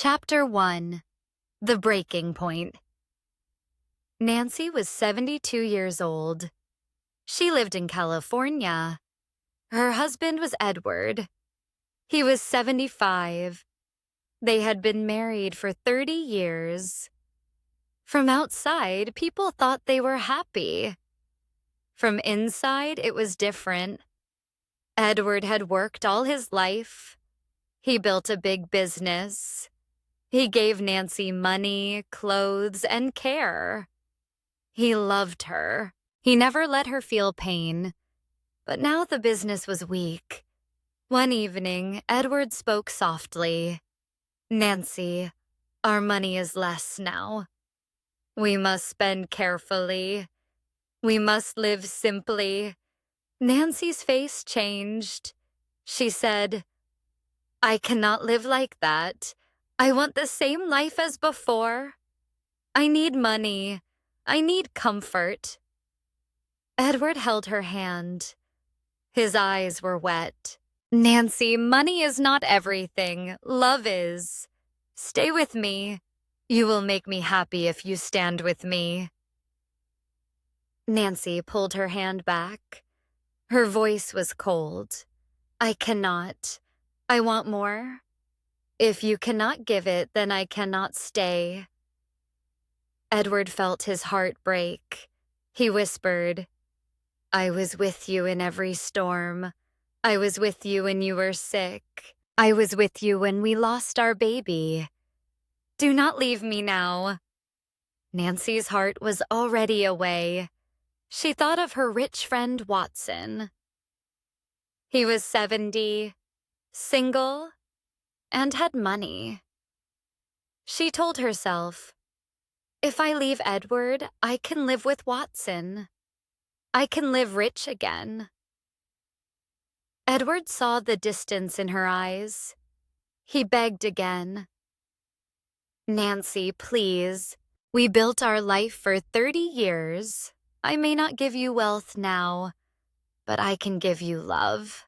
Chapter 1. The Breaking Point. Nancy was 72 years old. She lived in California. Her husband was Edward. He was 75. They had been married for 30 years. From outside, people thought they were happy. From inside, it was different. Edward had worked all his life. He built a big business. He gave Nancy money, clothes, and care. He loved her. He never let her feel pain. But now the business was weak. One evening, Edward spoke softly. "Nancy, our money is less now. We must spend carefully. We must live simply." Nancy's face changed. She said, "I cannot live like that. I want the same life as before. I need money. I need comfort." Edward held her hand. His eyes were wet. "Nancy, money is not everything. Love is. Stay with me. You will make me happy if you stand with me." Nancy pulled her hand back. Her voice was cold. "I cannot. I want more. If you cannot give it, then I cannot stay." Edward felt his heart break. He whispered, "I was with you in every storm. I was with you when you were sick. I was with you when we lost our baby. Do not leave me now." Nancy's heart was already away. She thought of her rich friend Watson. He was 70, single, and had money. She told herself, "If I leave Edward, I can live with Watson. I can live rich again." Edward saw the distance in her eyes. He begged again. "Nancy, please. We built our life for 30 years. I may not give you wealth now, but I can give you love."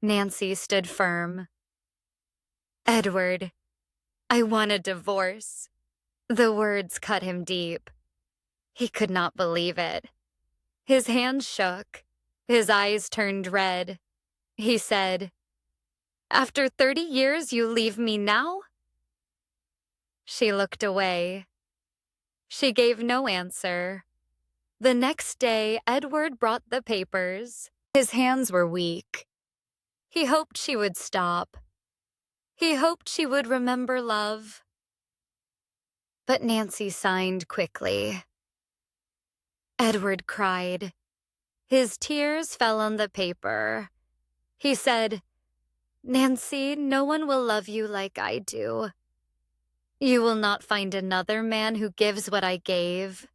Nancy stood firm. "Edward, I want a divorce." The words cut him deep. He could not believe it. His hands shook. His eyes turned red. He said, "After 30 years, you leave me now?" She looked away. She gave no answer. The next day, Edward brought the papers. His hands were weak. He hoped she would stop. He hoped she would remember love. But Nancy signed quickly. Edward cried. His tears fell on the paper. He said, "Nancy, no one will love you like I do. You will not find another man who gives what I gave."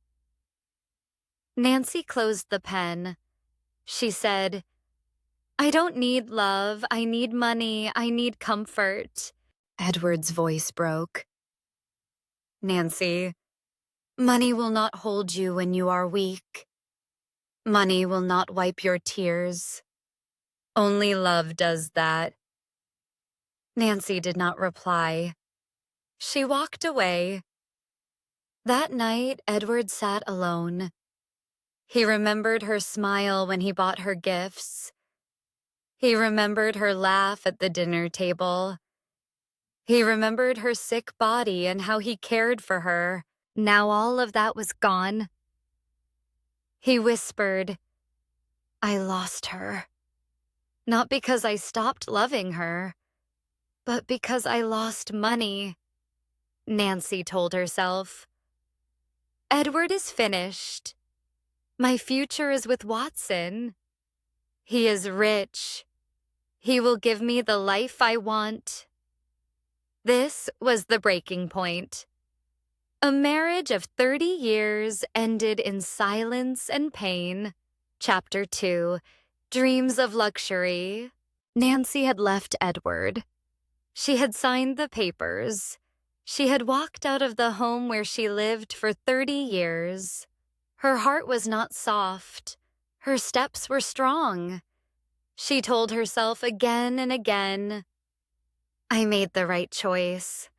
Nancy closed the pen. She said, "I don't need love. I need money. I need comfort." Edward's voice broke. "Nancy, money will not hold you when you are weak. Money will not wipe your tears. Only love does that." Nancy did not reply. She walked away. That night, Edward sat alone. He remembered her smile when he bought her gifts. He remembered her laugh at the dinner table. He remembered her sick body and how he cared for her. Now all of that was gone. He whispered, "I lost her. Not because I stopped loving her, but because I lost money." Nancy told herself, "Edward is finished. My future is with Watson. He is rich. He will give me the life I want." This was the breaking point. A marriage of 30 years ended in silence and pain. Chapter 2. Dreams of Luxury. Nancy had left Edward. She had signed the papers. She had walked out of the home where she lived for 30 years. Her heart was not soft. Her steps were strong. She told herself again and again, I made the right choice.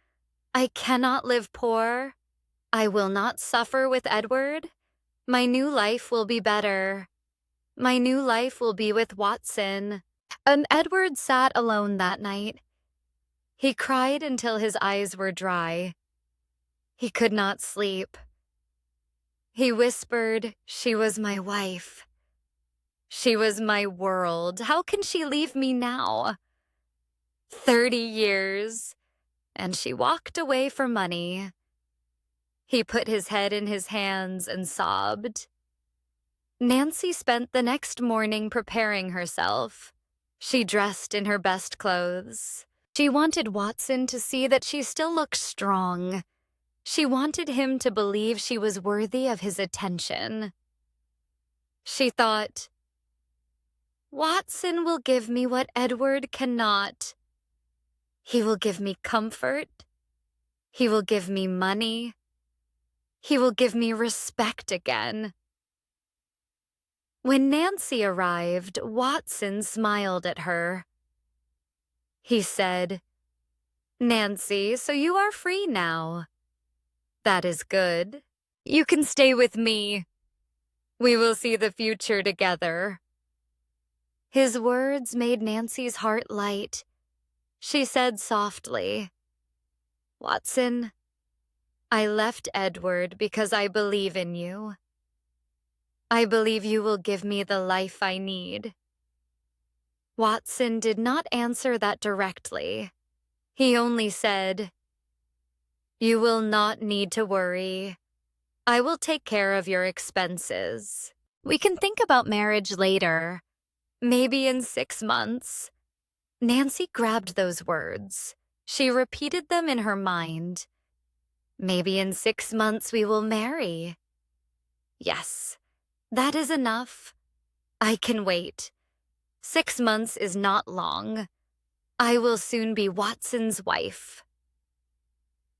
I cannot live poor. I will not suffer with Edward. My new life will be better. My new life will be with Watson. And Edward sat alone that night. He cried until his eyes were dry. He could not sleep. He whispered, "She was my wife. She was my world. How can she leave me now? 30 years." And she walked away for money. He put his head in his hands and sobbed. Nancy spent the next morning preparing herself. She dressed in her best clothes. She wanted Watson to see that she still looked strong. She wanted him to believe she was worthy of his attention. She thought, Watson will give me what Edward cannot. He will give me comfort. He will give me money. He will give me respect again. When Nancy arrived, Watson smiled at her. He said, "Nancy, so you are free now. That is good. You can stay with me. We will see the future together." His words made Nancy's heart light. She said softly, "Watson, I left Edward because I believe in you. I believe you will give me the life I need." Watson did not answer that directly. He only said, "You will not need to worry. I will take care of your expenses. We can think about marriage later, maybe in 6 months." Nancy grabbed those words. She repeated them in her mind. "Maybe in 6 months we will marry." Yes, that is enough. I can wait. 6 months is not long. I will soon be Watson's wife.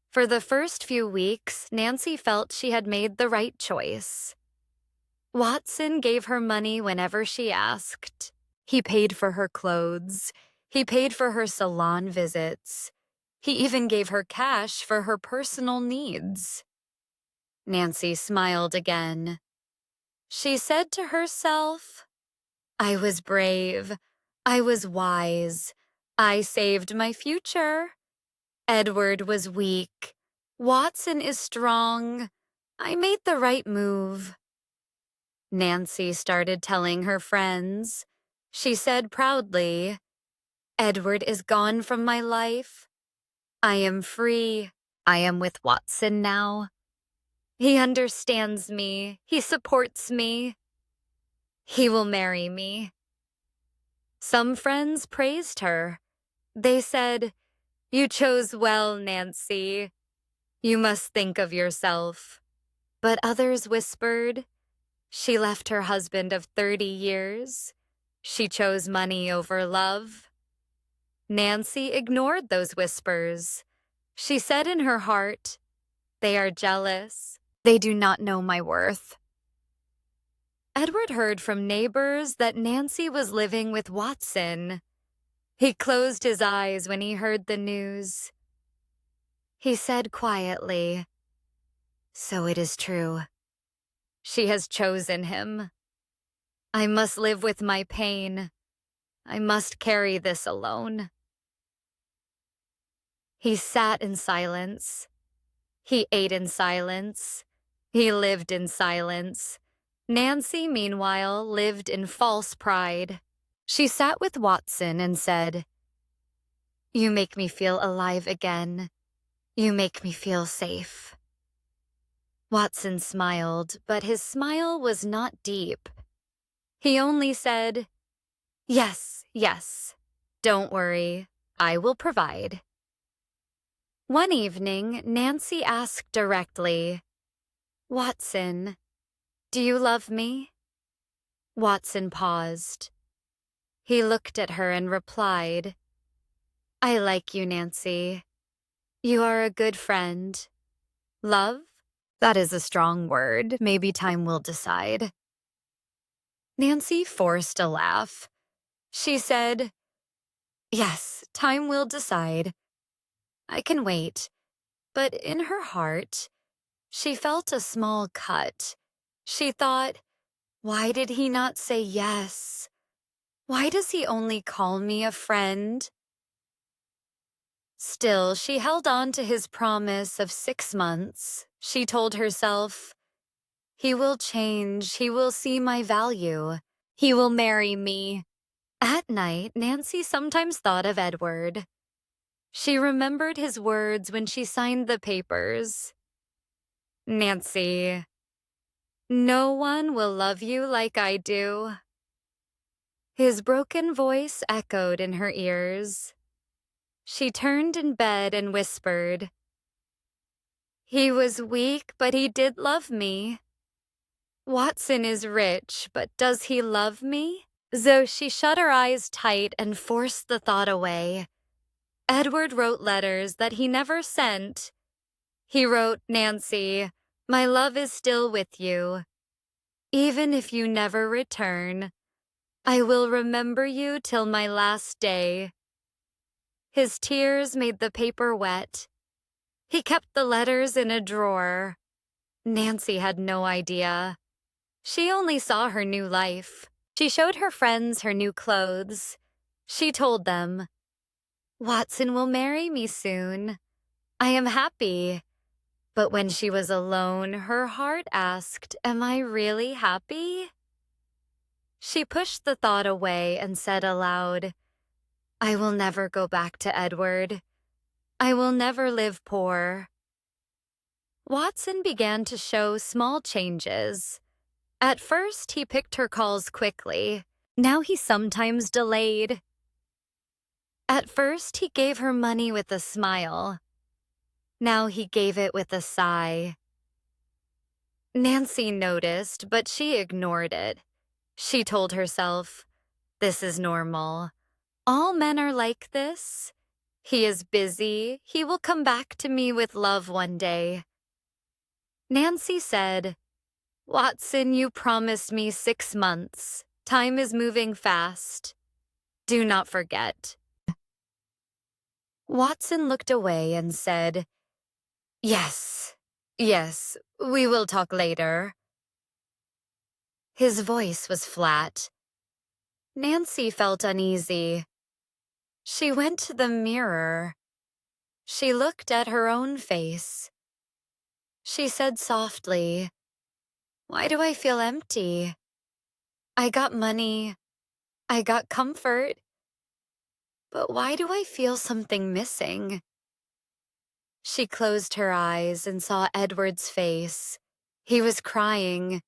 For the first few weeks, Nancy felt she had made the right choice. Watson gave her money whenever she asked. He paid for her clothes. He paid for her salon visits. He even gave her cash for her personal needs. Nancy smiled again. She said to herself, "I was brave. I was wise. I saved my future. Edward was weak. Watson is strong. I made the right move." Nancy started telling her friends. She said proudly, "Edward is gone from my life. I am free. I am with Watson now. He understands me. He supports me. He will marry me." Some friends praised her. They said, "You chose well, Nancy. You must think of yourself." But others whispered, "She left her husband of 30 years. She chose money over love." Nancy ignored those whispers. She said in her heart, "They are jealous. They do not know my worth." Edward heard from neighbors that Nancy was living with Watson. He closed his eyes when he heard the news. He said quietly, "So it is true. She has chosen him. I must live with my pain. I must carry this alone." He sat in silence. He ate in silence. He lived in silence. Nancy, meanwhile, lived in false pride. She sat with Watson and said, "You make me feel alive again. You make me feel safe." Watson smiled, but his smile was not deep. He only said, "Yes, yes. Don't worry. I will provide." One evening, Nancy asked directly, "Watson, do you love me?" Watson paused. He looked at her and replied, "I like you, Nancy. You are a good friend. Love? That is a strong word. Maybe time will decide." Nancy forced a laugh. She said, Yes, time will decide. I can wait. But in her heart, she felt a small cut. She thought, why did he not say yes? Why does he only call me a friend? Still, she held on to his promise of 6 months. She told herself, he will change, he will see my value, he will marry me. At night, Nancy sometimes thought of Edward. She remembered his words when she signed the papers. Nancy, no one will love you like I do. His broken voice echoed in her ears. She turned in bed and whispered, he was weak, but he did love me. Watson is rich, but does he love me? So she shut her eyes tight and forced the thought away. Edward wrote letters that he never sent. He wrote, Nancy, my love is still with you. Even if you never return, I will remember you till my last day. His tears made the paper wet. He kept the letters in a drawer. Nancy had no idea. She only saw her new life. She showed her friends her new clothes. She told them, Watson will marry me soon. I am happy. But when she was alone, her heart asked, am I really happy? She pushed the thought away and said aloud, I will never go back to Edward. I will never live poor. Watson began to show small changes. At first, he picked her calls quickly. Now he sometimes delayed. At first, he gave her money with a smile. Now he gave it with a sigh. Nancy noticed, but she ignored it. She told herself, this is normal. All men are like this. He is busy. He will come back to me with love one day. Nancy said, Watson, you promised me 6 months. Time is moving fast. Do not forget. Watson looked away and said, Yes, we will talk later. His voice was flat. Nancy felt uneasy. She went to the mirror. She looked at her own face. She said softly, why do I feel empty? I got money. I got comfort. But why do I feel something missing? She closed her eyes and saw Edward's face. He was crying.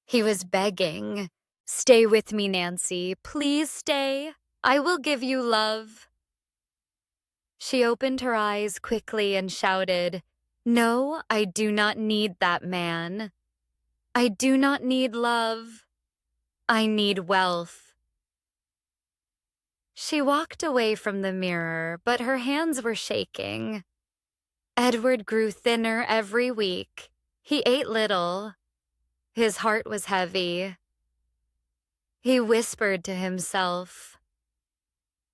He was begging. Stay with me, Nancy. Please stay. I will give you love. She opened her eyes quickly and shouted, No, I do not need that man. I do not need love. I need wealth. She walked away from the mirror, but her hands were shaking. Edward grew thinner every week. He ate little. His heart was heavy. He whispered to himself,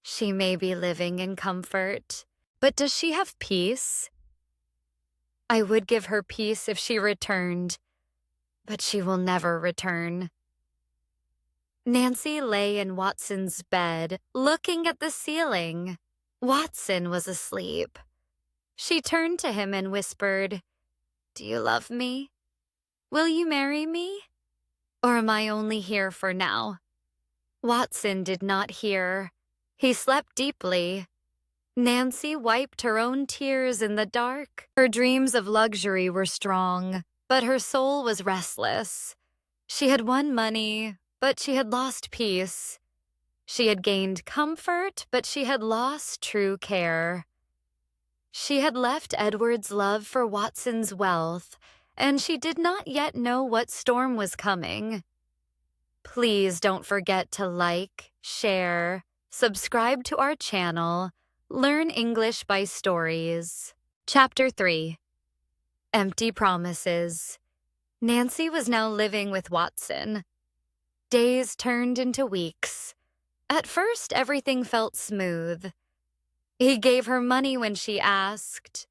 she may be living in comfort, but does she have peace? I would give her peace if she returned, but she will never return. Nancy lay in Watson's bed, looking at the ceiling. Watson was asleep. She turned to him and whispered, Do you love me? Will you marry me? Or am I only here for now? Watson did not hear. He slept deeply. Nancy wiped her own tears in the dark. Her dreams of luxury were strong, but her soul was restless. She had won money, but she had lost peace. She had gained comfort, but she had lost true care. She had left Edward's love for Watson's wealth, and she did not yet know what storm was coming. Please don't forget to like, share, subscribe to our channel, Learn English by Stories. Chapter 3. Empty Promises. Nancy was now living with Watson. Days turned into weeks. At first, everything felt smooth. He gave her money when she asked.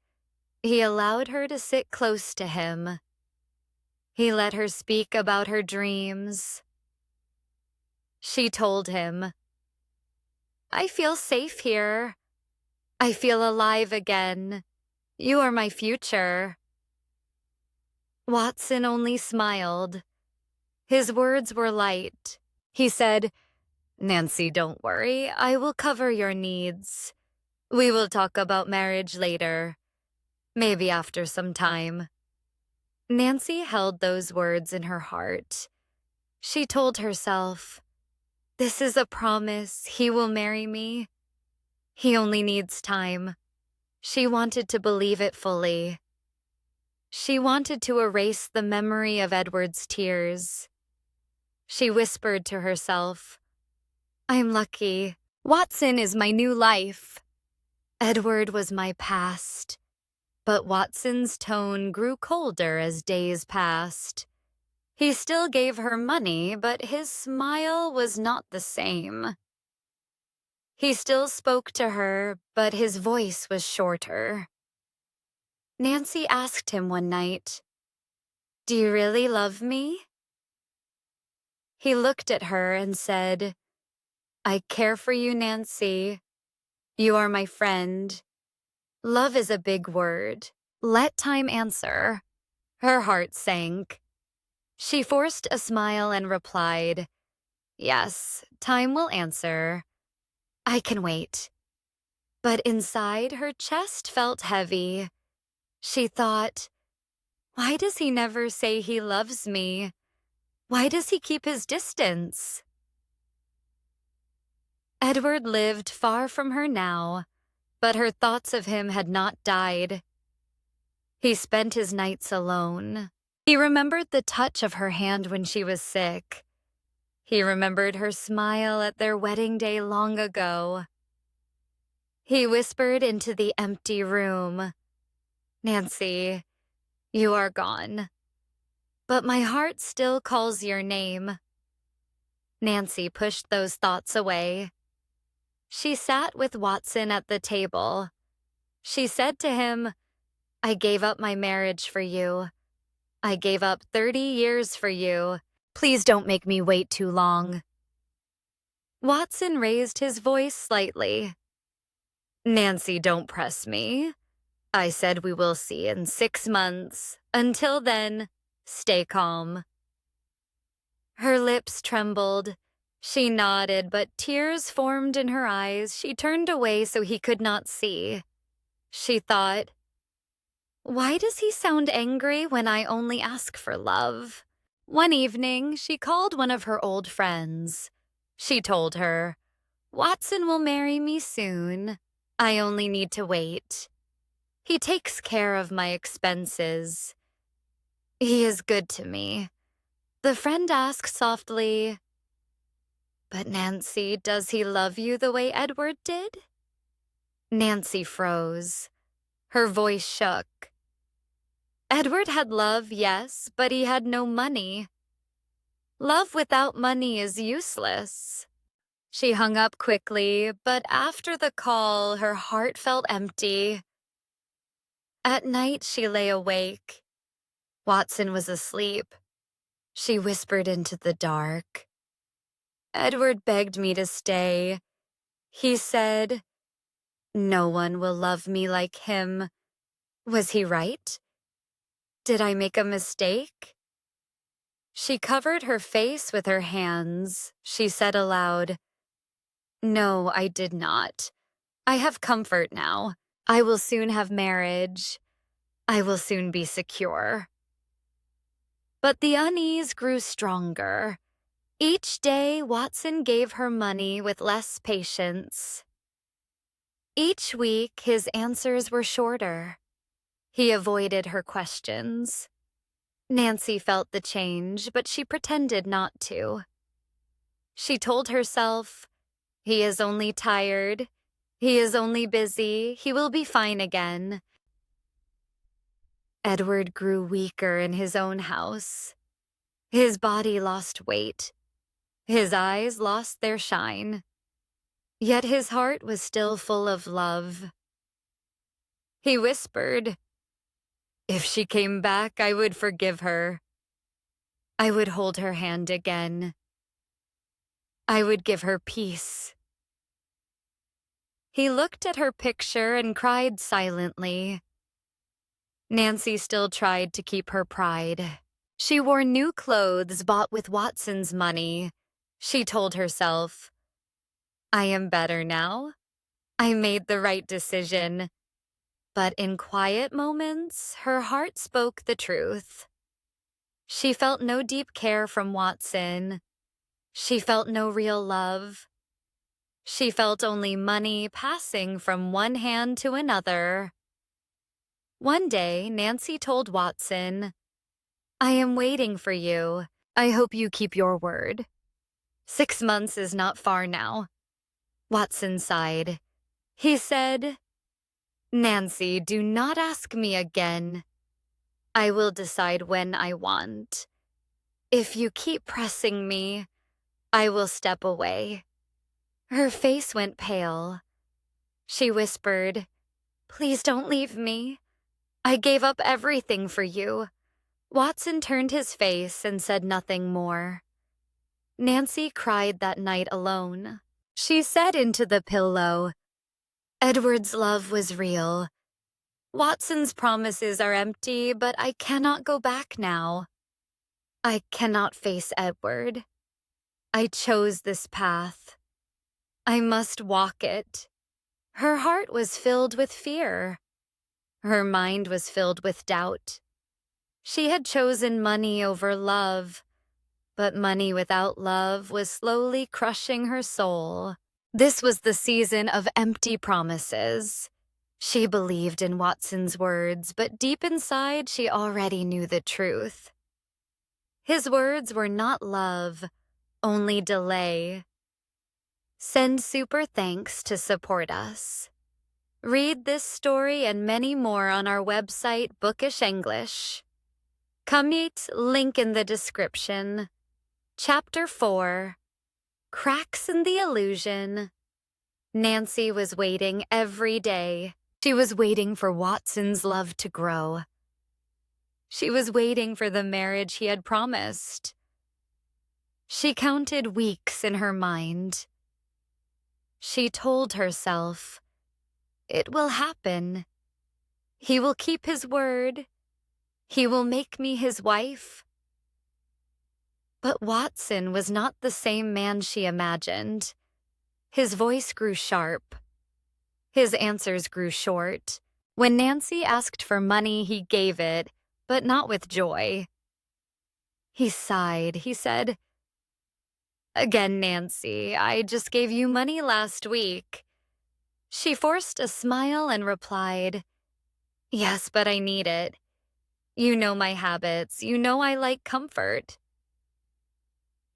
He allowed her to sit close to him. He let her speak about her dreams. She told him, "I feel safe here. I feel alive again. You are my future." Watson only smiled. His words were light. He said, "Nancy, don't worry. I will cover your needs. We will talk about marriage later, maybe after some time." Nancy held those words in her heart. She told herself, "This is a promise. He will marry me. He only needs time." She wanted to believe it fully. She wanted to erase the memory of Edward's tears. She whispered to herself, "I'm lucky. Watson is my new life. Edward was my past." But Watson's tone grew colder as days passed. He still gave her money, but his smile was not the same. He still spoke to her, but his voice was shorter. Nancy asked him one night, "Do you really love me?" He looked at her and said, "I care for you, Nancy. You are my friend. Love is a big word. Let time answer." Her heart sank. She forced a smile and replied, "Yes, time will answer. I can wait." But inside, her chest felt heavy. She thought, "Why does he never say he loves me? Why does he keep his distance?" Edward lived far from her now, but her thoughts of him had not died. He spent his nights alone. He remembered the touch of her hand when she was sick. He remembered her smile at their wedding day long ago. He whispered into the empty room, "Nancy, you are gone. But my heart still calls your name." Nancy pushed those thoughts away. She sat with Watson at the table. She said to him, "I gave up my marriage for you. I gave up 30 years for you. Please don't make me wait too long." Watson raised his voice slightly. "Nancy, don't press me. I said we will see in 6 months. Until then, stay calm." Her lips trembled. She nodded, but tears formed in her eyes. She turned away so he could not see. She thought, "Why does he sound angry when I only ask for love?" One evening, she called one of her old friends. She told her, "Watson will marry me soon. I only need to wait. He takes care of my expenses. He is good to me." The friend asked softly, "But Nancy, does he love you the way Edward did?" Nancy froze. Her voice shook. "Edward had love, yes, but he had no money. Love without money is useless." She hung up quickly, but after the call, her heart felt empty. At night, she lay awake. Watson was asleep. She whispered into the dark, "Edward begged me to stay. He said, 'No one will love me like him.' Was he right? Did I make a mistake?" She covered her face with her hands. She said aloud, "No, I did not. I have comfort now. I will soon have marriage. I will soon be secure." But the unease grew stronger. Each day, Watson gave her money with less patience. Each week, his answers were shorter. He avoided her questions. Nancy felt the change, but she pretended not to. She told herself, "He is only tired. He is only busy. He will be fine again." Edward grew weaker in his own house. His body lost weight. His eyes lost their shine. Yet his heart was still full of love. He whispered, "If she came back, I would forgive her. I would hold her hand again. I would give her peace." He looked at her picture and cried silently. Nancy still tried to keep her pride. She wore new clothes bought with Watson's money. She told herself, "I am better now. I made the right decision." But in quiet moments, her heart spoke the truth. She felt no deep care from Watson. She felt no real love. She felt only money passing from one hand to another. One day, Nancy told Watson, "I am waiting for you. I hope you keep your word." 6 months is not far now. Watson sighed. He said, "Nancy, do not ask me again. I will decide when I want. If you keep pressing me, I will step away." Her face went pale. She whispered, "Please don't leave me. I gave up everything for you." Watson turned his face and said nothing more. Nancy cried that night alone. She said into the pillow, "Edward's love was real. Watson's promises are empty, but I cannot go back now. I cannot face Edward. I chose this path. I must walk it." Her heart was filled with fear. Her mind was filled with doubt. She had chosen money over love, but money without love was slowly crushing her soul. This was the season of empty promises. She believed in Watson's words, but deep inside she already knew the truth. His words were not love, only delay. Send super thanks to support us. Read this story and many more on our website, Bookish English. Commit, link in the description. Chapter 4, Cracks in the Illusion. Nancy was waiting every day. She was waiting for Watson's love to grow. She was waiting for the marriage he had promised. She counted weeks in her mind. She told herself, "It will happen. He will keep his word. He will make me his wife." But Watson was not the same man she imagined. His voice grew sharp. His answers grew short. When Nancy asked for money, he gave it, but not with joy. He sighed. He said, "Again, Nancy, I just gave you money last week." She forced a smile and replied, "Yes, but I need it. You know my habits. You know I like comfort."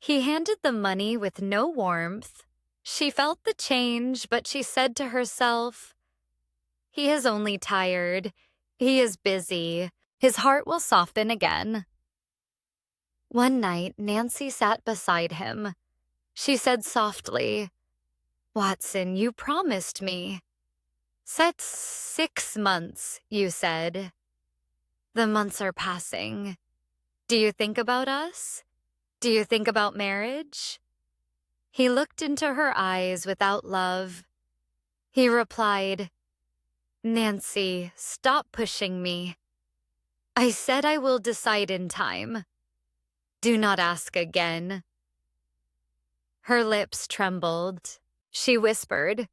He handed the money with no warmth. She felt the change, but she said to herself, "He is only tired. He is busy. His heart will soften again." One night, Nancy sat beside him. She said softly, "Watson, you promised me." "Set 6 months, you said. The months are passing. Do you think about us? Do you think about marriage?" He looked into her eyes without love. He replied, "Nancy, stop pushing me. I said I will decide in time. Do not ask again." Her lips trembled. She whispered,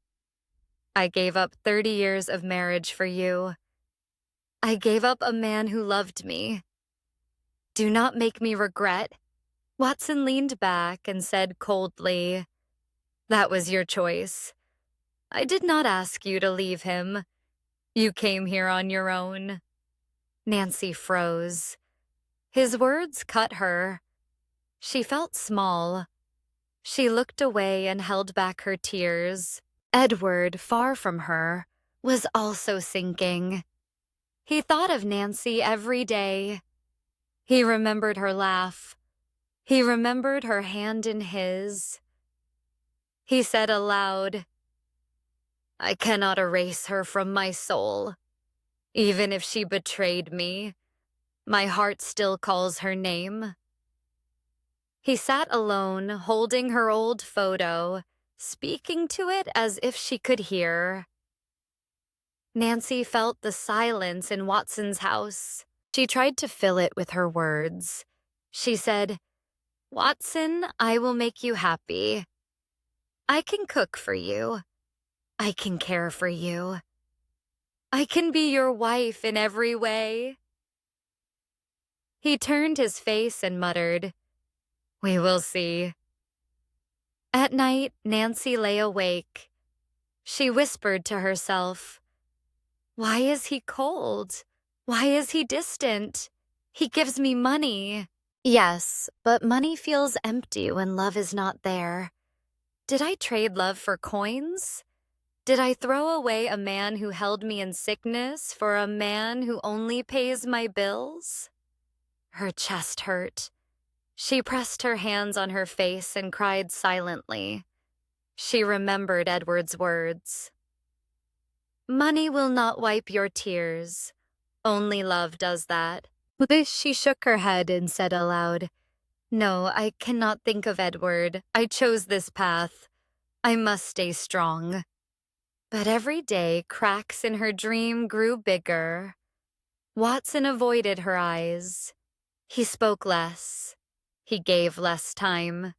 "I gave up 30 years of marriage for you. I gave up a man who loved me. Do not make me regret." Watson leaned back and said coldly, "That was your choice. I did not ask you to leave him. You came here on your own." Nancy froze. His words cut her. She felt small. She looked away and held back her tears. Edward, far from her, was also sinking. He thought of Nancy every day. He remembered her laugh. He remembered her hand in his. He said aloud, I cannot erase her from my soul. Even if she betrayed me, my heart still calls her name. He sat alone, holding her old photo, speaking to it as if she could hear. Nancy felt the silence in Watson's house. She tried to fill it with her words. She said, "Watson, I will make you happy. I can cook for you. I can care for you. I can be your wife in every way." He turned his face and muttered, "We will see." At night, Nancy lay awake. She whispered to herself, "Why is he cold? Why is he distant? He gives me money." Yes, but money feels empty when love is not there. Did I trade love for coins? Did I throw away a man who held me in sickness for a man who only pays my bills? Her chest hurt. She pressed her hands on her face and cried silently. She remembered Edward's words. "Money will not wipe your tears. Only love does that." With this, she shook her head and said aloud, "No, I cannot think of Edward. I chose this path. I must stay strong." But every day, cracks in her dream grew bigger. Watson avoided her eyes. He spoke less. He gave less time.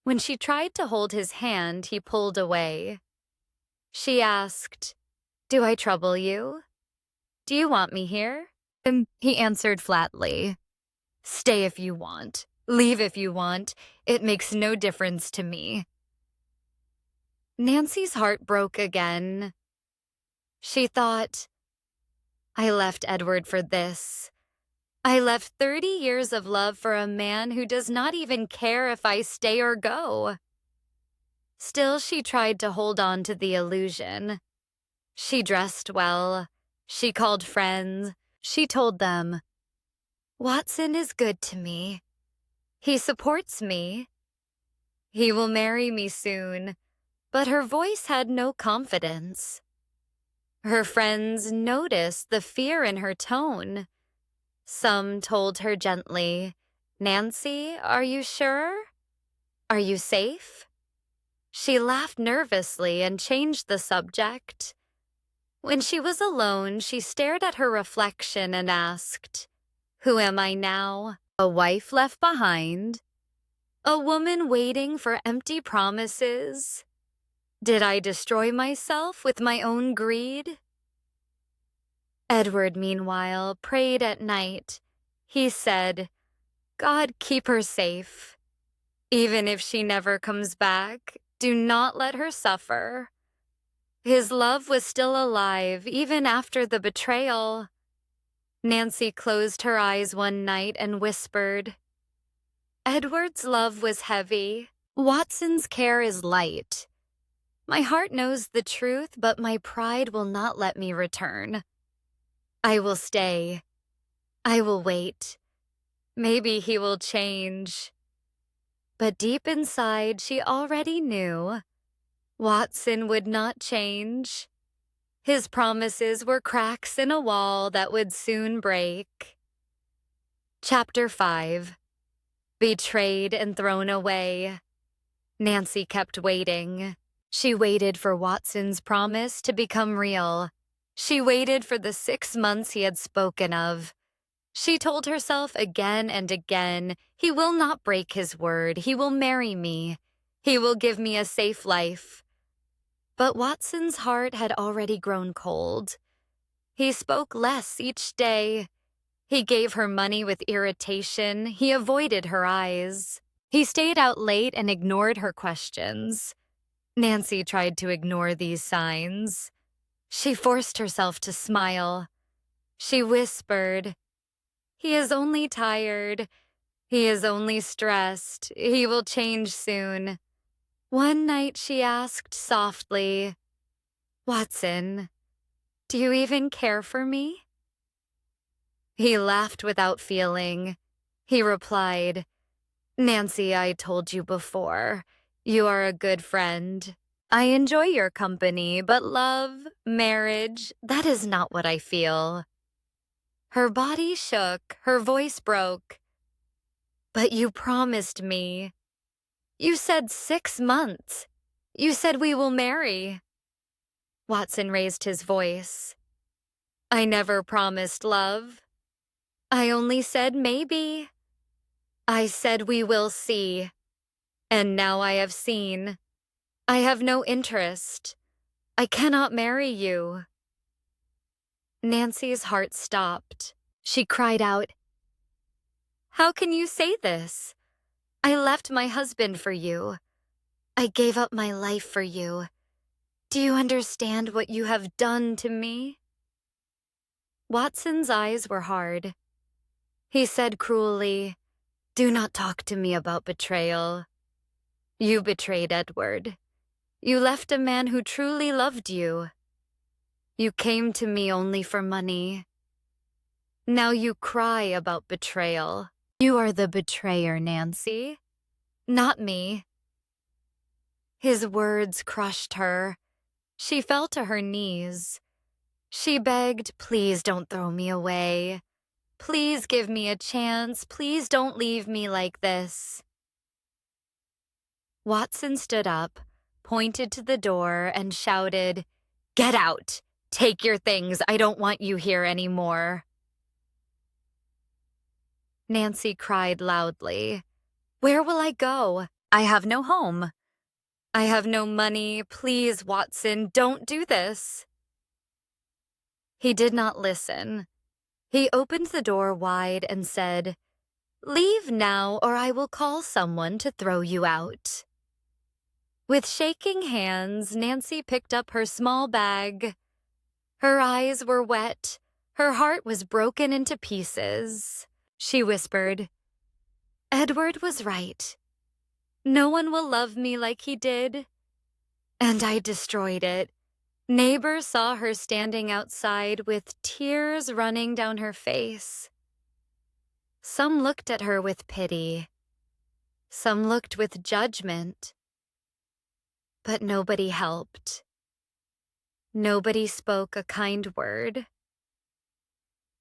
When she tried to hold his hand, he pulled away. She asked, "Do I trouble you? Do you want me here?" And he answered flatly, "Stay if you want. Leave if you want. It makes no difference to me." Nancy's heart broke again. She thought, "I left Edward for this. I left 30 years of love for a man who does not even care if I stay or go." Still, she tried to hold on to the illusion. She dressed well. She called friends. She told them, "Watson is good to me. He supports me. He will marry me soon." But her voice had no confidence. Her friends noticed the fear in her tone. Some told her gently, "Nancy, are you sure? Are you safe?" She laughed nervously and changed the subject. When she was alone, she stared at her reflection and asked, "Who am I now? A wife left behind? A woman waiting for empty promises? Did I destroy myself with my own greed?" Edward, meanwhile, prayed at night. He said, "God, keep her safe. Even if she never comes back, do not let her suffer." His love was still alive even after the betrayal. Nancy closed her eyes one night and whispered, "Edward's love was heavy. Watson's care is light. My heart knows the truth, but my pride will not let me return. I will stay. I will wait. Maybe he will change." But deep inside, she already knew Watson would not change. His promises were cracks in a wall that would soon break. Chapter 5. Betrayed and thrown away. Nancy kept waiting. She waited for Watson's promise to become real. She waited for the 6 months he had spoken of. She told herself again and again, "He will not break his word. He will marry me. He will give me a safe life." But Watson's heart had already grown cold. He spoke less each day. He gave her money with irritation. He avoided her eyes. He stayed out late and ignored her questions. Nancy tried to ignore these signs. She forced herself to smile. She whispered, "He is only tired. He is only stressed. He will change soon." One night she asked softly, "Watson, do you even care for me?" He laughed without feeling. He replied, "Nancy, I told you before, you are a good friend. I enjoy your company, but love, marriage, that is not what I feel. Her body shook, her voice broke. But you promised me. You said 6 months. You said we will marry. Watson raised his voice. I never promised love. I only said maybe. I said we will see. And now I have seen. I have no interest. I cannot marry you. Nancy's heart stopped. She cried out, How can you say this? I left my husband for you. I gave up my life for you. Do you understand what you have done to me? Watson's eyes were hard. He said cruelly, Do not talk to me about betrayal. You betrayed Edward. You left a man who truly loved you. You came to me only for money. Now you cry about betrayal. You are the betrayer, Nancy, not me. His words crushed her. She fell to her knees. She begged, Please don't throw me away. Please give me a chance. Please don't leave me like this. Watson stood up, pointed to the door, and shouted, Get out! Take your things. I don't want you here anymore. Nancy cried loudly. Where will I go? I have no home. I have no money. Please, Watson, don't do this. He did not listen. He opened the door wide and said, Leave now, or I will call someone to throw you out. With shaking hands, Nancy picked up her small bag. Her eyes were wet. Her heart was broken into pieces. She whispered, Edward was right. No one will love me like he did. And I destroyed it. Neighbors saw her standing outside with tears running down her face. Some looked at her with pity. Some looked with judgment. But nobody helped. Nobody spoke a kind word.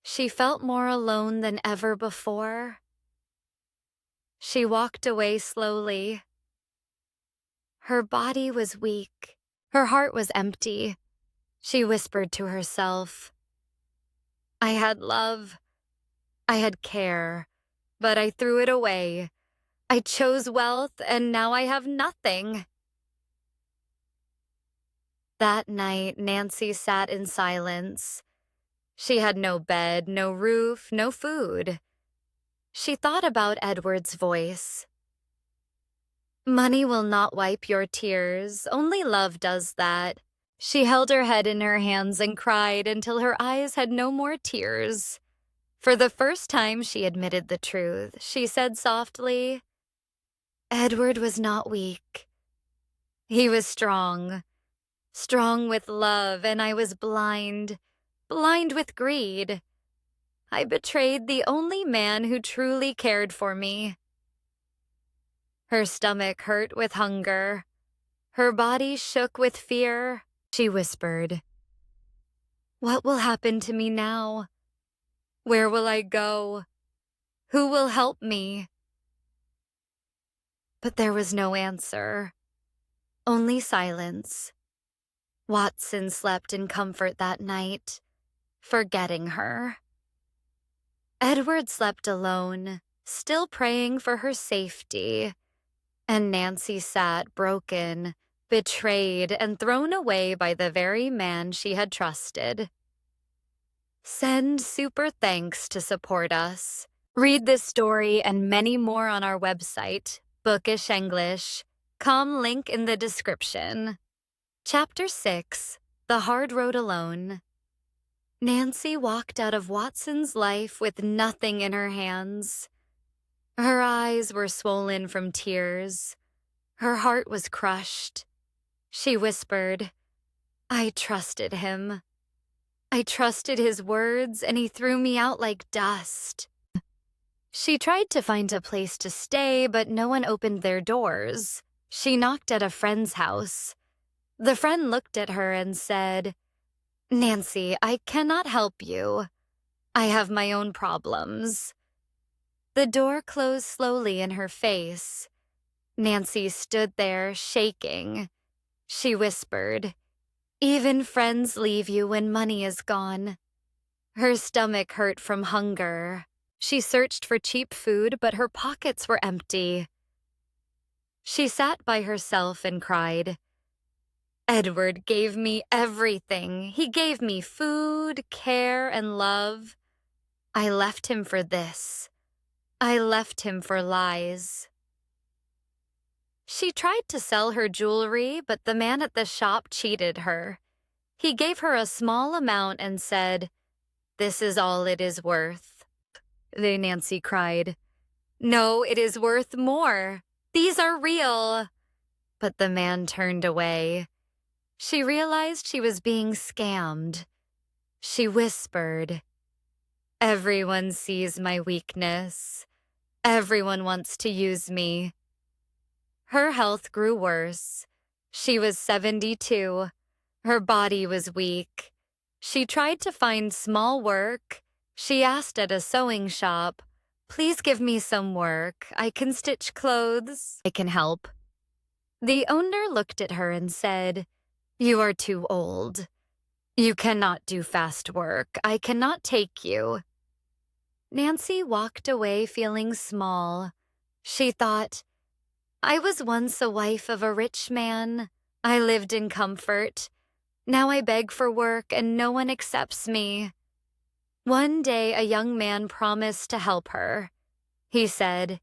She felt more alone than ever before. She walked away slowly. Her body was weak. Her heart was empty. She whispered to herself, I had love. I had care, but I threw it away. I chose wealth, and now I have nothing. That night, Nancy sat in silence. She had no bed, no roof, no food. She thought about Edward's voice. Money will not wipe your tears. Only love does that. She held her head in her hands and cried until her eyes had no more tears. For the first time, she admitted the truth. She said softly, Edward was not weak. He was strong. Strong with love, and I was blind with greed. I betrayed the only man who truly cared for me. Her stomach hurt with hunger. Her body shook with fear. She whispered, What will happen to me now? Where will I go? Who will help me? But there was no answer. Only silence. Watson slept in comfort that night, forgetting her. Edward slept alone, still praying for her safety, and Nancy sat broken, betrayed, and thrown away by the very man she had trusted. Send super thanks to support us. Read this story and many more on our website, bookishenglish.com, link in the description. Chapter 6, The Hard Road Alone. Nancy walked out of Watson's life with nothing in her hands. Her eyes were swollen from tears. Her heart was crushed. She whispered, I trusted him. I trusted his words, and he threw me out like dust. She tried to find a place to stay, but no one opened their doors. She knocked at a friend's house. The friend looked at her and said, "Nancy, I cannot help you. I have my own problems." The door closed slowly in her face. Nancy stood there, shaking. She whispered, "Even friends leave you when money is gone." Her stomach hurt from hunger. She searched for cheap food, but her pockets were empty. She sat by herself and cried. Edward gave me everything. He gave me food, care, and love. I left him for this. I left him for lies. She tried to sell her jewelry, but the man at the shop cheated her. He gave her a small amount and said, "This is all it is worth." Nancy cried, "No, it is worth more. These are real." But the man turned away. She realized she was being scammed. She whispered, "Everyone sees my weakness. Everyone wants to use me." Her health grew worse. She was 72. Her body was weak. She tried to find small work. She asked at a sewing shop, "Please give me some work. I can stitch clothes. I can help." The owner looked at her and said, "You are too old. You cannot do fast work. I cannot take you." Nancy walked away feeling small. She thought, "I was once a wife of a rich man. I lived in comfort. Now I beg for work and no one accepts me." One day a young man promised to help her. He said,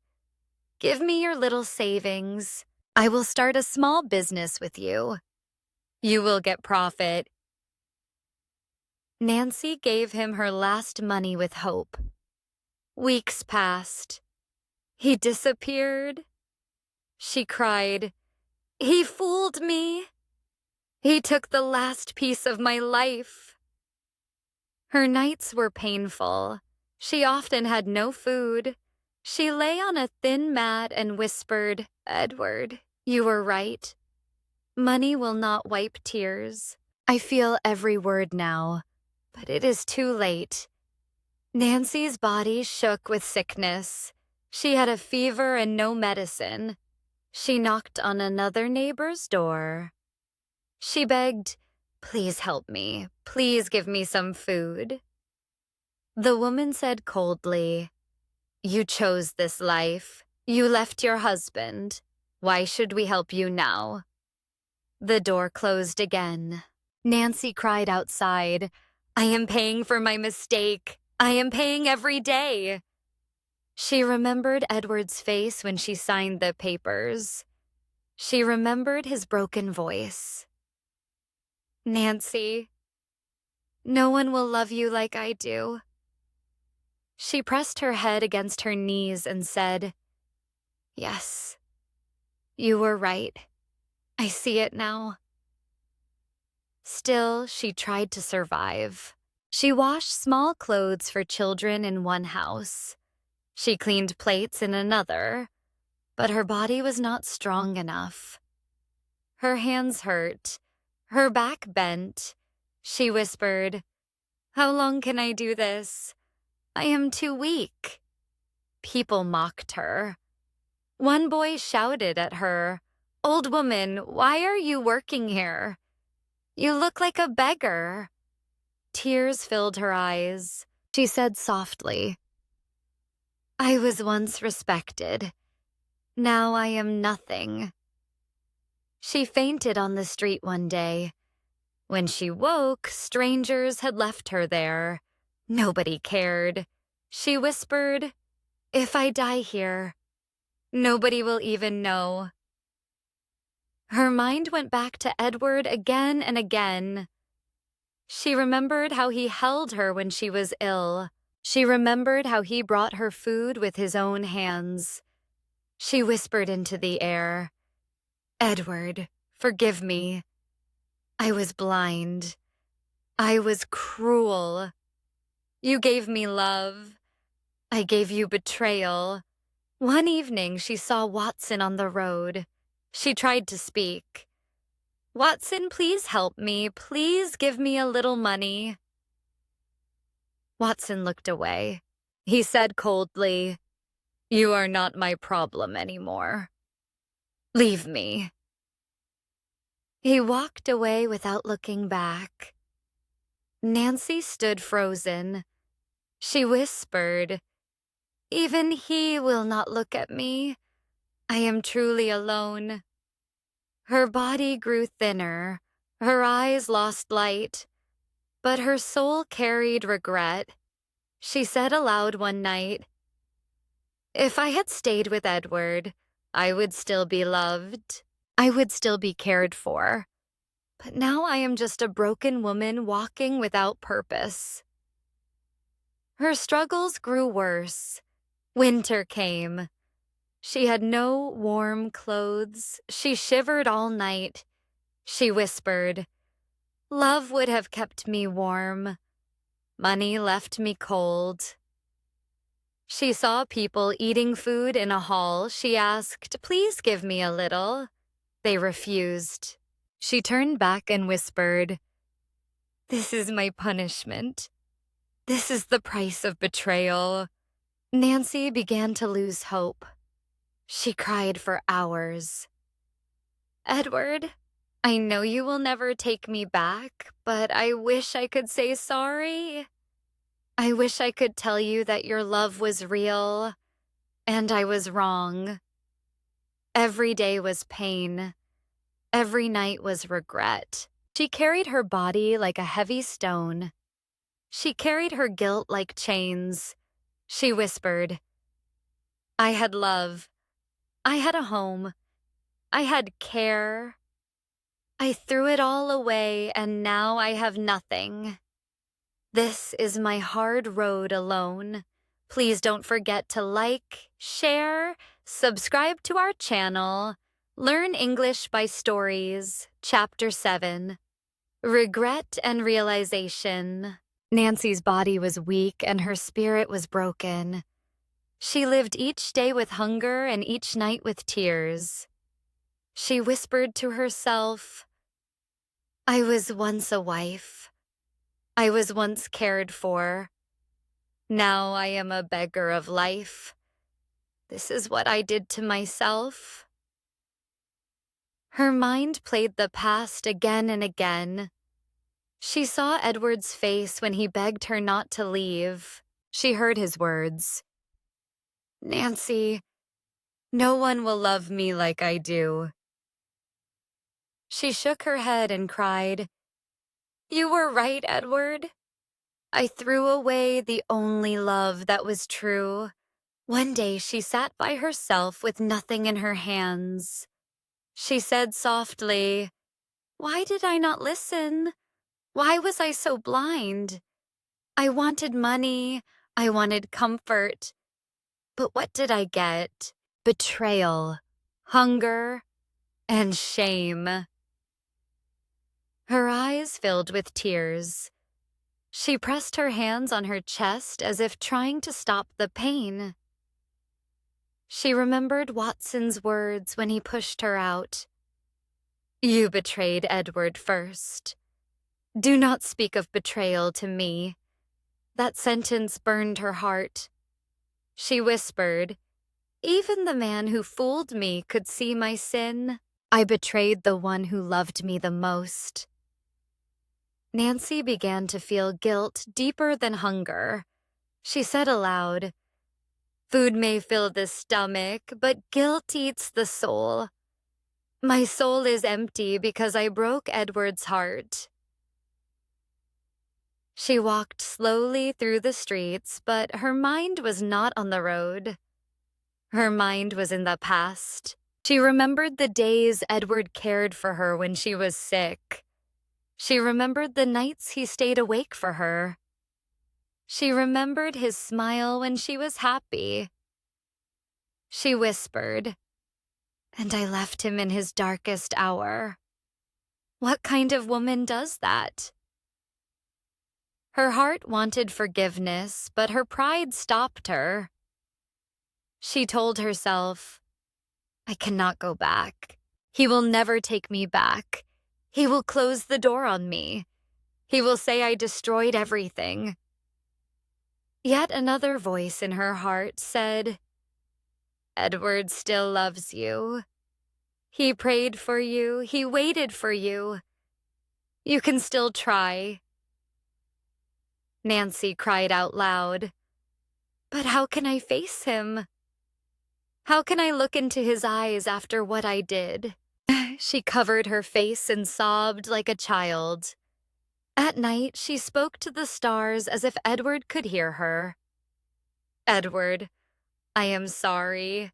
"Give me your little savings. I will start a small business with you. You will get profit." Nancy gave him her last money with hope. Weeks passed. He disappeared. She cried, "He fooled me. He took the last piece of my life." Her nights were painful. She often had no food. She lay on a thin mat and whispered, "Edward, you were right. Money will not wipe tears." I feel every word now, but it is too late. Nancy's body shook with sickness. She had a fever and no medicine. She knocked on another neighbor's door. She begged, "Please help me. Please give me some food." The woman said coldly, "You chose this life. You left your husband. Why should we help you now?" The door closed again. Nancy cried outside, "I am paying for my mistake. I am paying every day." She remembered Edward's face when she signed the papers. She remembered his broken voice. "Nancy, no one will love you like I do." She pressed her head against her knees and said, "Yes, you were right. I see it now." Still, she tried to survive. She washed small clothes for children in one house. She cleaned plates in another, but her body was not strong enough. Her hands hurt, her back bent. She whispered, "How long can I do this? I am too weak." People mocked her. One boy shouted at her, "Old woman, why are you working here? You look like a beggar." Tears filled her eyes. She said softly, "I was once respected. Now I am nothing." She fainted on the street one day. When she woke, strangers had left her there. Nobody cared. She whispered, "If I die here, nobody will even know." Her mind went back to Edward again and again. She remembered how he held her when she was ill. She remembered how he brought her food with his own hands. She whispered into the air, "Edward, forgive me. I was blind. I was cruel. You gave me love. I gave you betrayal." One evening, she saw Watson on the road. She tried to speak. Watson, please help me. Please give me a little money. Watson looked away. He said coldly, "You are not my problem anymore. Leave me." He walked away without looking back. Nancy stood frozen. She whispered, "Even he will not look at me. I am truly alone." Her body grew thinner. Her eyes lost light. But her soul carried regret. She said aloud one night, "If I had stayed with Edward, I would still be loved. I would still be cared for. But now I am just a broken woman walking without purpose." Her struggles grew worse. Winter came. She had no warm clothes. She shivered all night. She whispered, "Love would have kept me warm. Money left me cold." She saw people eating food in a hall. She asked, "Please give me a little." They refused. She turned back and whispered, "This is my punishment. This is the price of betrayal." Nancy began to lose hope. She cried for hours. "Edward, I know you will never take me back, but I wish I could say sorry. I wish I could tell you that your love was real, and I was wrong." Every day was pain. Every night was regret. She carried her body like a heavy stone. She carried her guilt like chains. She whispered, "I had love. I had a home. I had care. I threw it all away, and now I have nothing. This is my hard road alone." Please don't forget to like, share, subscribe to our channel. Learn English by Stories, Chapter 7. Regret and Realization. Nancy's body was weak and her spirit was broken. She lived each day with hunger and each night with tears. She whispered to herself, "I was once a wife. I was once cared for. Now I am a beggar of life. This is what I did to myself." Her mind played the past again and again. She saw Edward's face when he begged her not to leave. She heard his words, "Nancy, no one will love me like I do." She shook her head and cried, "You were right, Edward. I threw away the only love that was true." One day she sat by herself with nothing in her hands. She said softly, "Why did I not listen? Why was I so blind? I wanted money. I wanted comfort. But what did I get? Betrayal, hunger, and shame." Her eyes filled with tears. She pressed her hands on her chest as if trying to stop the pain. She remembered Watson's words when he pushed her out. "You betrayed Edward first. Do not speak of betrayal to me." That sentence burned her heart. She whispered, "Even the man who fooled me could see my sin. I betrayed the one who loved me the most." Nancy began to feel guilt deeper than hunger. She said aloud, "Food may fill the stomach, but guilt eats the soul. My soul is empty because I broke Edward's heart." She walked slowly through the streets, but her mind was not on the road. Her mind was in the past. She remembered the days Edward cared for her when she was sick. She remembered the nights he stayed awake for her. She remembered his smile when she was happy. She whispered, "And I left him in his darkest hour." What kind of woman does that? Her heart wanted forgiveness, but her pride stopped her. She told herself, "I cannot go back. He will never take me back. He will close the door on me. He will say I destroyed everything. Yet another voice in her heart said, Edward still loves you. He prayed for you. He waited for you. You can still try. Nancy cried out loud, But how can I face him? How can I look into his eyes after what I did? She covered her face and sobbed like a child. At night, she spoke to the stars as if Edward could hear her. Edward, I am sorry.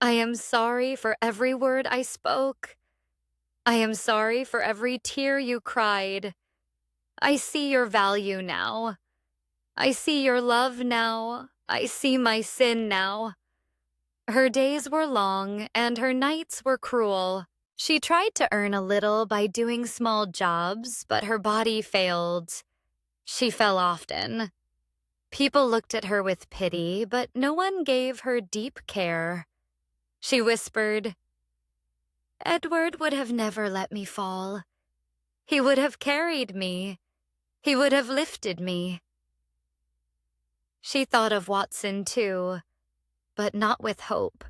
I am sorry for every word I spoke. I am sorry for every tear you cried. I see your value now. I see your love now. I see my sin now. Her days were long and her nights were cruel. She tried to earn a little by doing small jobs, but her body failed. She fell often. People looked at her with pity, but no one gave her deep care. She whispered, Edward would have never let me fall. He would have carried me. He would have lifted me. She thought of Watson too, but not with hope.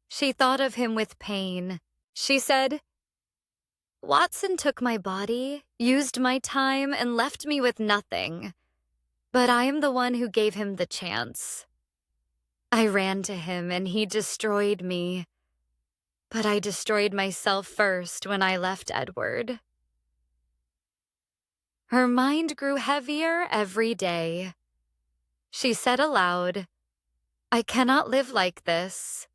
She thought of him with pain. She said, Watson took my body, used my time, and left me with nothing. But I am the one who gave him the chance. I ran to him and he destroyed me. But I destroyed myself first when I left Edward. Her mind grew heavier every day. She said aloud, I cannot live like this.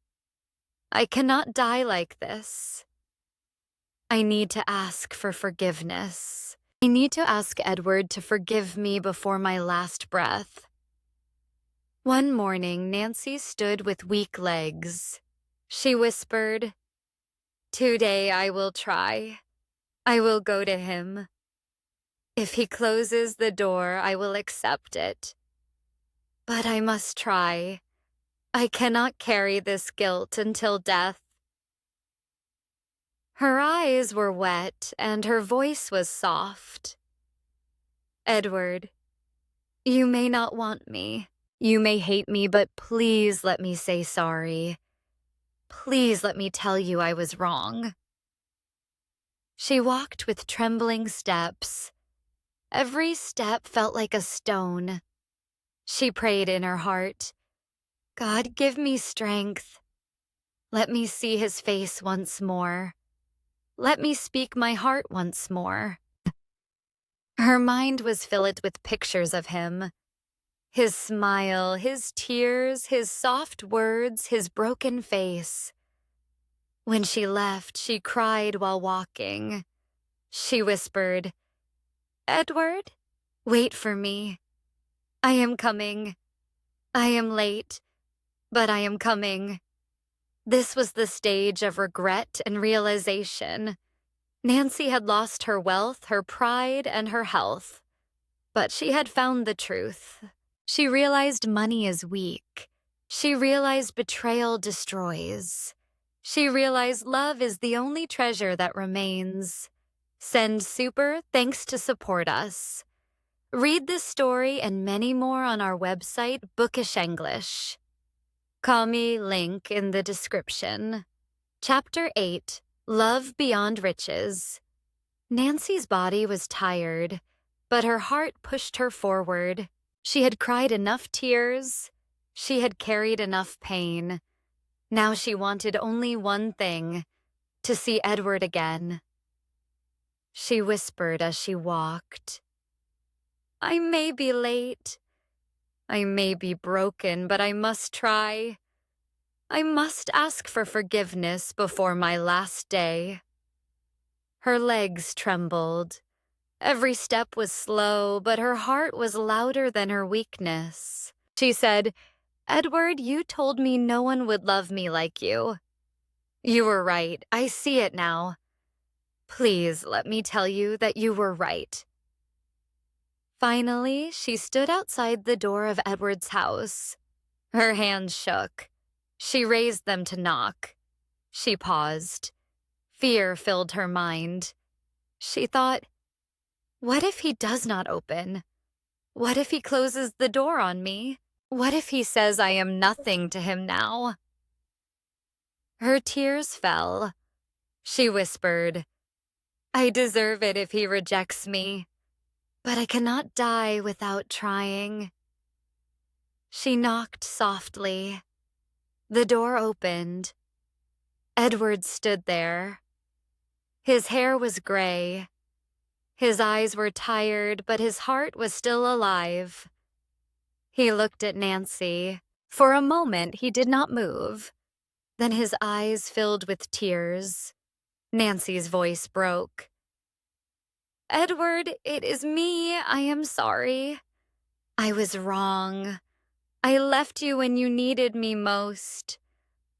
I cannot die like this. I need to ask for forgiveness. I need to ask Edward to forgive me before my last breath. One morning, Nancy stood with weak legs. She whispered, Today I will try. I will go to him. If he closes the door, I will accept it. But I must try. I cannot carry this guilt until death. Her eyes were wet and her voice was soft. Edward, you may not want me. You may hate me, but please let me say sorry. Please let me tell you I was wrong. She walked with trembling steps. Every step felt like a stone. She prayed in her heart, God, give me strength. Let me see his face once more. Let me speak my heart once more. Her mind was filled with pictures of him. His smile, his tears, his soft words, his broken face. When she left, she cried while walking. She whispered, Edward, wait for me. I am coming. I am late, but I am coming. This was the stage of regret and realization. Nancy had lost her wealth, her pride, and her health. But she had found the truth. She realized money is weak. She realized betrayal destroys. She realized love is the only treasure that remains. Send super thanks to support us. Read this story and many more on our website, Bookish English. Call me, link in the description. Chapter 8, Love Beyond Riches. Nancy's body was tired, but her heart pushed her forward. She had cried enough tears. She had carried enough pain. Now she wanted only one thing, to see Edward again. She whispered as she walked, I may be late. I may be broken, but I must try. I must ask for forgiveness before my last day. Her legs trembled. Every step was slow, but her heart was louder than her weakness. She said, Edward, you told me no one would love me like you. You were right. I see it now. Please let me tell you that you were right. Finally, she stood outside the door of Edward's house. Her hands shook. She raised them to knock. She paused. Fear filled her mind. She thought, what if he does not open? What if he closes the door on me? What if he says I am nothing to him now? Her tears fell. She whispered, I deserve it if he rejects me, but I cannot die without trying. She knocked softly. The door opened. Edward stood there. His hair was gray. His eyes were tired, but his heart was still alive. He looked at Nancy. For a moment, he did not move. Then his eyes filled with tears. Nancy's voice broke. Edward, it is me. I am sorry. I was wrong. I left you when you needed me most.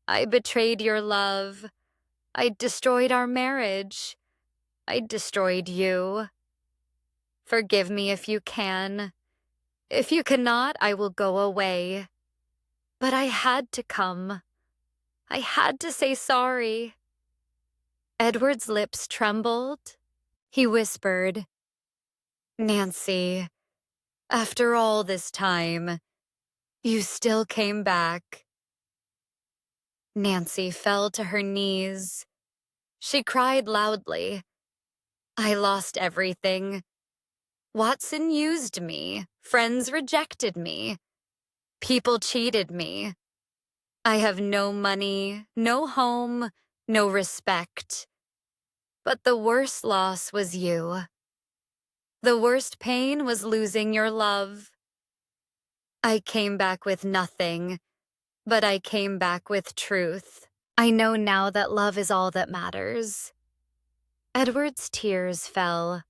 I betrayed your love. I destroyed our marriage. I destroyed you. Forgive me if you can. If you cannot, I will go away. But I had to come. I had to say sorry. Edward's lips trembled. He whispered, Nancy, after all this time, you still came back. Nancy fell to her knees. She cried loudly. I lost everything. Watson used me. Friends rejected me. People cheated me. I have no money, no home, no respect. But the worst loss was you. The worst pain was losing your love. I came back with nothing, but I came back with truth. I know now that love is all that matters. Edward's tears fell.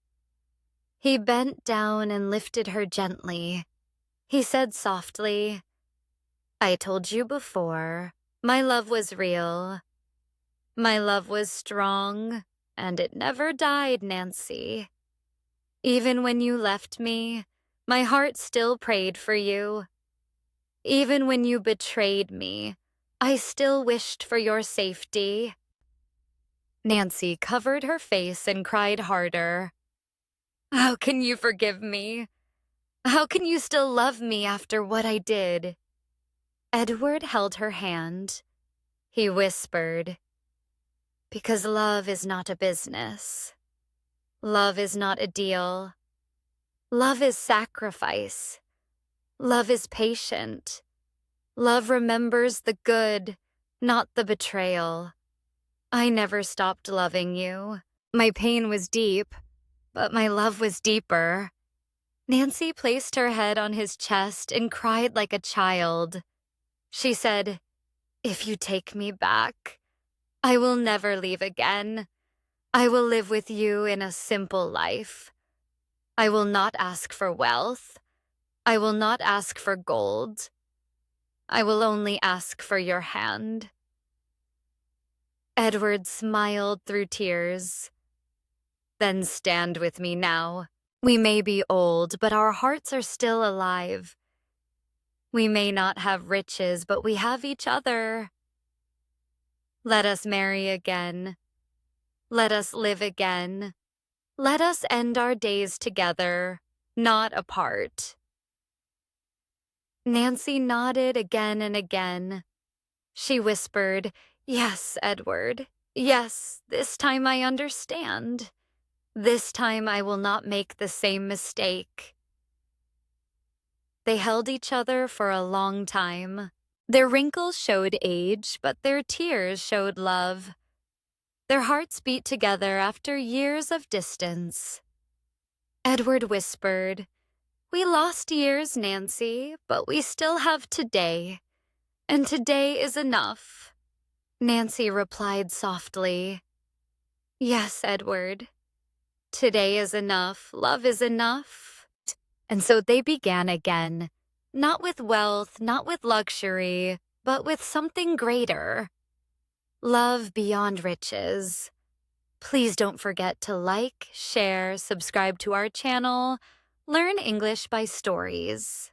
He bent down and lifted her gently. He said softly, I told you before, my love was real. My love was strong, and it never died, Nancy. Even when you left me, my heart still prayed for you. Even when you betrayed me, I still wished for your safety. Nancy covered her face and cried harder. How can you forgive me? How can you still love me after what I did? Edward held her hand. He whispered, because love is not a business. Love is not a deal. Love is sacrifice. Love is patient. Love remembers the good, not the betrayal. I never stopped loving you. My pain was deep, but my love was deeper. Nancy placed her head on his chest and cried like a child. She said, if you take me back, I will never leave again. I will live with you in a simple life. I will not ask for wealth. I will not ask for gold. I will only ask for your hand. Edward smiled through tears. Then stand with me now. We may be old, but our hearts are still alive. We may not have riches, but we have each other. Let us marry again. Let us live again. Let us end our days together, not apart. Nancy nodded again and again. She whispered, yes, Edward. Yes, this time I understand. This time I will not make the same mistake. They held each other for a long time. Their wrinkles showed age, but their tears showed love. Their hearts beat together after years of distance. Edward whispered, we lost years, Nancy, but we still have today. And today is enough. Nancy replied softly, yes, Edward. Today is enough. Love is enough. And so they began again, not with wealth, not with luxury, but with something greater. Love beyond riches. Please don't forget to like, share, subscribe to our channel, learn English by stories.